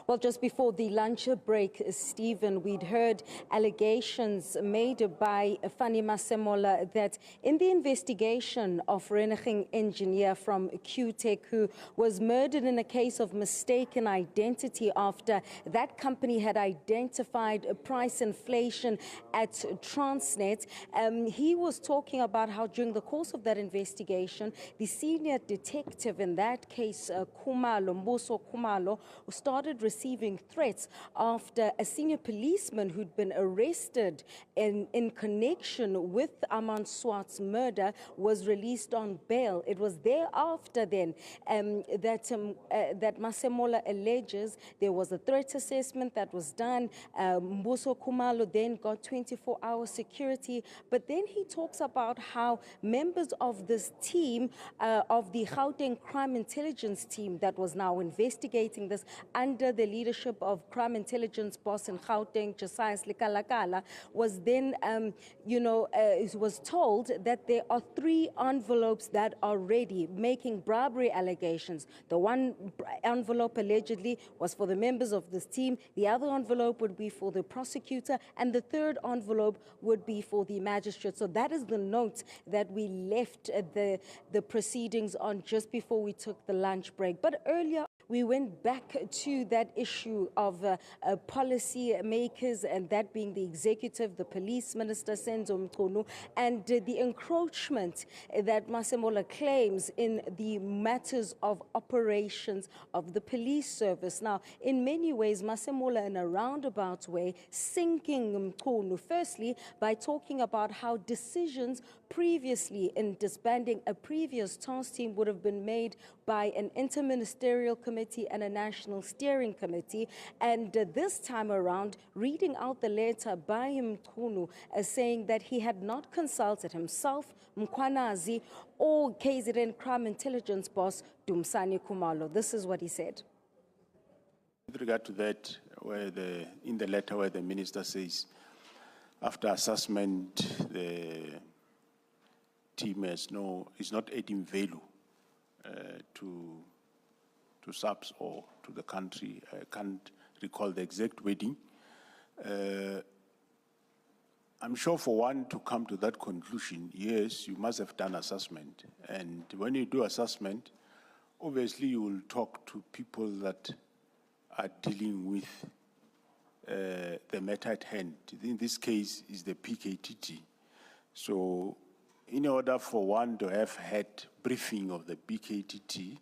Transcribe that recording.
Well, just before the lunch break, Stephen, we'd heard allegations made by Fanny Masemola that in the investigation of Reneging engineer from QTech, who was murdered in a case of mistaken identity after that company had identified price inflation at Transnet, he was talking about how during the course of that investigation, the senior detective in that case, Mbuso Khumalo, started receiving threats after a senior policeman who'd been arrested in connection with Armand Swart's murder was released on bail. It was thereafter then that Masemola alleges there was a threat assessment that was done. Mbuso Khumalo then got 24-hour security, but then he talks about how members of this team, of the Gauteng Crime Intelligence team that was now investigating this under the leadership of crime intelligence boss in Gauteng, Josiah Slikalakala, was then, was told that there are 3 envelopes that are ready, making bribery allegations. The one envelope allegedly was for the members of this team, the other envelope would be for the prosecutor, and the third envelope would be for the magistrate. So that is the note that we left the proceedings on just before we took the lunch break. But earlier, we went back to that issue of policy makers, and that being the executive, the police minister, Senzo Mchunu, and the encroachment that Masemola claims in the matters of operations of the police service. Now, in many ways, Masemola, in a roundabout way, sinking Mchunu, firstly, by talking about how decisions previously in disbanding a previous task team would have been made by an interministerial committee and a national steering committee. And this time around, reading out the letter by Mchunu saying that he had not consulted himself, Mkhwanazi, or KZN Crime Intelligence boss Dumisani Khumalo. This is what he said. With regard to that, in the letter where the minister says, after assessment, the team is not adding value to SAPS or to the country. I can't recall the exact wording. I'm sure for one to come to that conclusion, yes, you must have done assessment. And when you do assessment, obviously you will talk to people that are dealing with the matter at hand. In this case, is the PKTT. So in order for one to have had briefing of the PKTT,